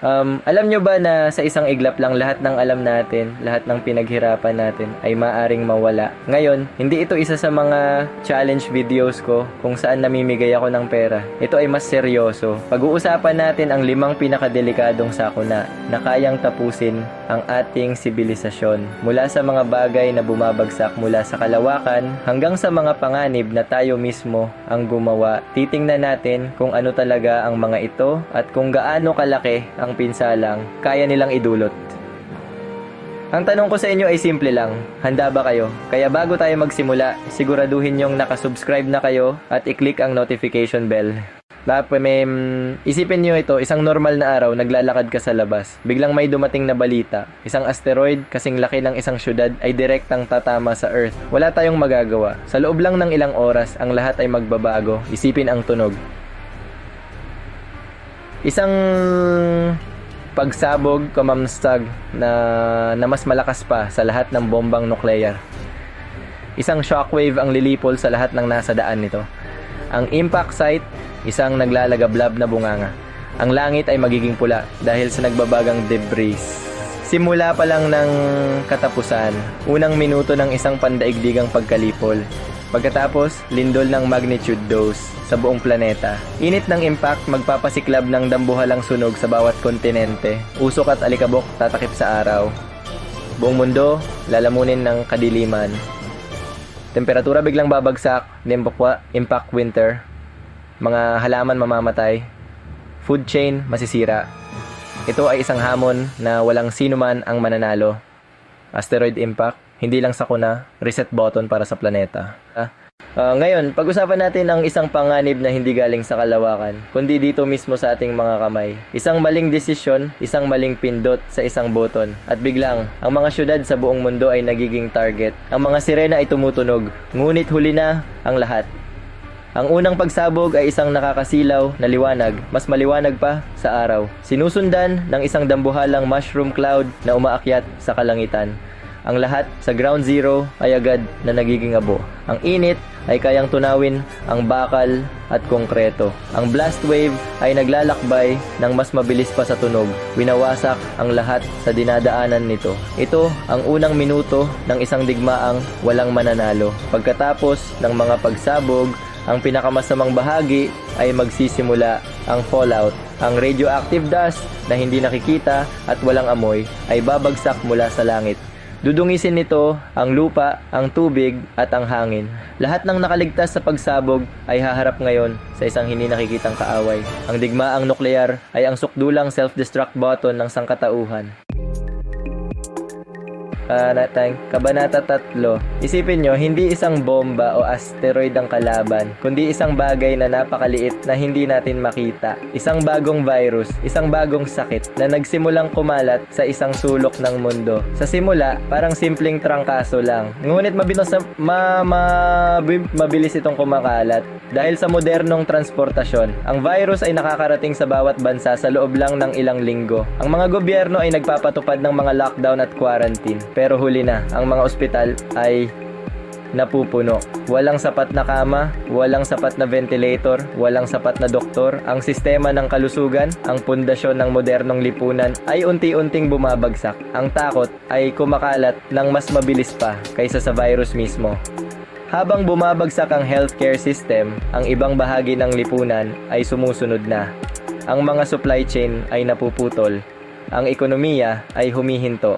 Alam nyo ba na sa isang iglap lang lahat ng alam natin, lahat ng pinaghirapan natin ay maaring mawala? Ngayon, hindi ito isa sa mga challenge videos ko kung saan namimigay ako ng pera. Ito ay mas seryoso. Pag-uusapan natin ang 5 pinakadelikadong sakuna na kayang tapusin ang ating sibilisasyon. Mula sa mga bagay na bumabagsak mula sa kalawakan hanggang sa mga panganib na tayo mismo ang gumawa. Titingnan natin kung ano talaga ang mga ito at kung gaano kalaki ang pinsalang kaya nilang idulot. Ang tanong ko sa inyo ay simple lang. Handa ba kayo? Kaya bago tayo magsimula, siguraduhin yung nakasubscribe na kayo at i-click ang notification bell. Dapat isipin nyo ito, isang normal na araw, naglalakad ka sa labas. Biglang may dumating na balita. Isang asteroid, kasing laki ng isang syudad, ay direktang tatama sa Earth. Wala tayong magagawa. Sa loob lang ng ilang oras, ang lahat ay magbabago. Isipin ang tunog. Isang pagsabog, kamamstag na mas malakas pa sa lahat ng bombang nuklear. Isang shockwave ang lilipol sa lahat ng nasa daan nito. Ang impact site, isang naglalagablab na bunganga. Ang langit ay magiging pula dahil sa nagbabagang debris. Simula pa lang ng katapusan, unang minuto ng isang pandaigdigang pagkalipol. Pagkatapos, lindol ng magnitude dose sa buong planeta. Init ng impact, magpapasiklab ng dambuhalang sunog sa bawat kontinente. Usok at alikabok tatakip sa araw. Buong mundo, lalamunin ng kadiliman. Temperatura biglang babagsak, impact winter. Mga halaman mamamatay. Food chain masisira. Ito ay isang hamon na walang sino man ang mananalo. Asteroid impact, hindi lang sakuna, reset button para sa planeta. Ngayon, pag-usapan natin ang isang panganib na hindi galing sa kalawakan, kundi dito mismo sa ating mga kamay. Isang maling desisyon, isang maling pindot sa isang button. At biglang, ang mga syudad sa buong mundo ay nagiging target. Ang mga sirena ay tumutunog, ngunit huli na ang lahat. Ang unang pagsabog ay isang nakakasilaw na liwanag, mas maliwanag pa sa araw. Sinusundan ng isang dambuhalang mushroom cloud na umaakyat sa kalangitan. Ang lahat sa ground zero ay agad na nagiging abo. Ang init ay kayang tunawin ang bakal at konkreto. Ang blast wave ay naglalakbay ng mas mabilis pa sa tunog. Winawasak ang lahat sa dinadaanan nito. Ito ang unang minuto ng isang digmaang walang mananalo. Pagkatapos ng mga pagsabog, ang pinakamasamang bahagi ay magsisimula ang fallout. Ang radioactive dust na hindi nakikita at walang amoy ay babagsak mula sa langit. Dudungisin nito ang lupa, ang tubig at ang hangin. Lahat ng nakaligtas sa pagsabog ay haharap ngayon sa isang hindi nakikitang kaaway. Ang digmaang nuklear ay ang sukdulang self-destruct button ng sangkatauhan. Kabanata 3. Isipin nyo, hindi isang bomba o asteroid ang kalaban, kundi isang bagay na napakaliit na hindi natin makita. Isang bagong virus, isang bagong sakit na nagsimulang kumalat sa isang sulok ng mundo. Sa simula, parang simpleng trangkaso lang. Ngunit mabilis itong kumakalat. Dahil sa modernong transportasyon, ang virus ay nakakarating sa bawat bansa sa loob lang ng ilang linggo. Ang mga gobyerno ay nagpapatupad ng mga lockdown at quarantine. Pero huli na, ang mga ospital ay napupuno. Walang sapat na kama, walang sapat na ventilator, walang sapat na doktor. Ang sistema ng kalusugan, ang pundasyon ng modernong lipunan ay unti-unting bumabagsak. Ang takot ay kumakalat ng mas mabilis pa kaysa sa virus mismo. Habang bumabagsak ang healthcare system, ang ibang bahagi ng lipunan ay sumusunod na. Ang mga supply chain ay napuputol. Ang ekonomiya ay humihinto.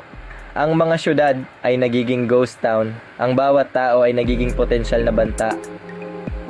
Ang mga syudad ay nagiging ghost town. Ang bawat tao ay nagiging potensyal na banta.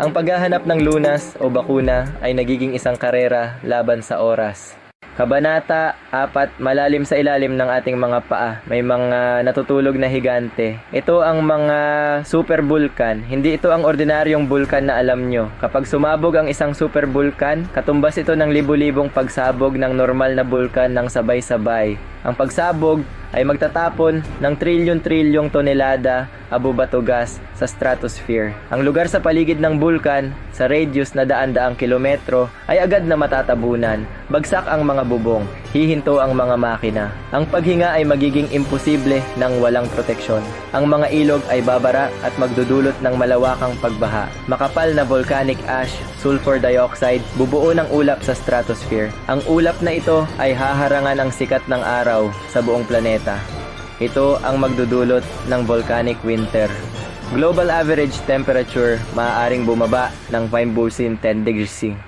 Ang paghahanap ng lunas o bakuna ay nagiging isang karera laban sa oras. Kabanata 4, malalim sa ilalim ng ating mga paa, may mga natutulog na higante. Ito ang mga super bulkan. Hindi ito ang ordinaryong bulkan na alam nyo. Kapag sumabog ang isang super bulkan, katumbas ito ng libu-libong pagsabog ng normal na bulkan ng sabay-sabay. Ang pagsabog ay magtatapon ng trilyon-trilyong tonelada abubato gas sa stratosphere. Ang lugar sa paligid ng bulkan, sa radius na daan-daang kilometro, ay agad na matatabunan. Bagsak ang mga bubong, hihinto ang mga makina. Ang paghinga ay magiging imposible nang walang proteksyon. Ang mga ilog ay babara at magdudulot ng malawakang pagbaha. Makapal na volcanic ash, sulfur dioxide, bubuo ng ulap sa stratosphere. Ang ulap na ito ay haharangan ang sikat ng araw sa buong planeta. Ito ang magdudulot ng volcanic winter. Global average temperature maaaring bumaba ng 5 10 degrees C.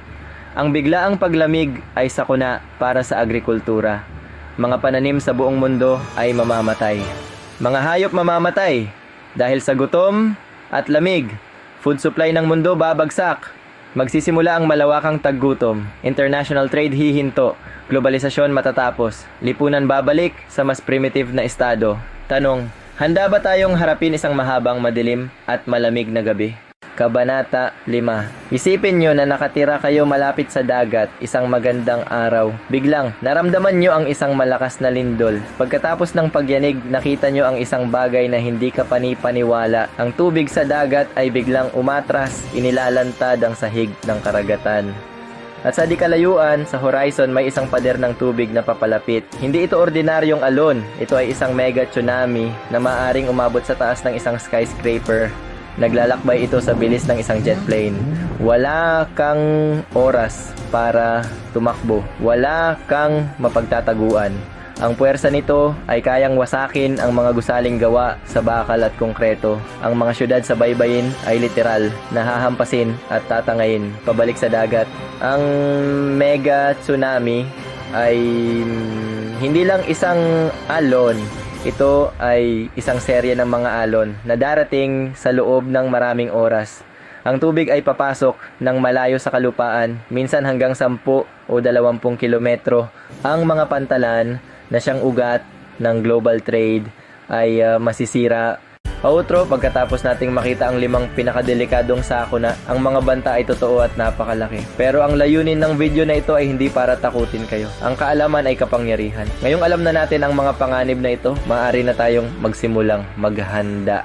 Ang biglaang paglamig ay sakuna para sa agrikultura. Mga pananim sa buong mundo ay mamamatay. Mga hayop mamamatay dahil sa gutom at lamig. Food supply ng mundo babagsak. Magsisimula ang malawakang taggutom. International trade hihinto. Globalisasyon matatapos. Lipunan babalik sa mas primitive na estado. Tanong, handa ba tayong harapin isang mahabang, madilim at malamig na gabi? Kabanata 5. Isipin nyo na nakatira kayo malapit sa dagat isang magandang araw. Biglang, naramdaman nyo ang isang malakas na lindol. Pagkatapos ng pagyanig, nakita nyo ang isang bagay na hindi ka panipaniwala. Ang tubig sa dagat ay biglang umatras, inilalantad ang sahig ng karagatan. At sa di kalayuan, sa horizon may isang pader ng tubig na papalapit. Hindi ito ordinaryong alon. Ito ay isang mega tsunami na maaring umabot sa taas ng isang skyscraper. Naglalakbay ito sa bilis ng isang jet plane. Wala kang oras para tumakbo. Wala kang mapagtataguan. Ang puwersa nito ay kayang wasakin ang mga gusaling gawa sa bakal at konkreto. Ang mga syudad sa baybayin ay literal na hahampasin at tatangayin pabalik sa dagat. Ang mega tsunami ay hindi lang isang alon. Ito ay isang serye ng mga alon na darating sa loob ng maraming oras. Ang tubig ay papasok ng malayo sa kalupaan, minsan hanggang 10 o 20 kilometro. Ang mga pantalan na siyang ugat ng global trade ay masisira. Outro, pagkatapos nating makita ang 5 pinakadelikadong sakuna, ang mga banta ay totoo at napakalaki. Pero ang layunin ng video na ito ay hindi para takutin kayo. Ang kaalaman ay kapangyarihan. Ngayong alam na natin ang mga panganib na ito, maaari na tayong magsimulang maghanda.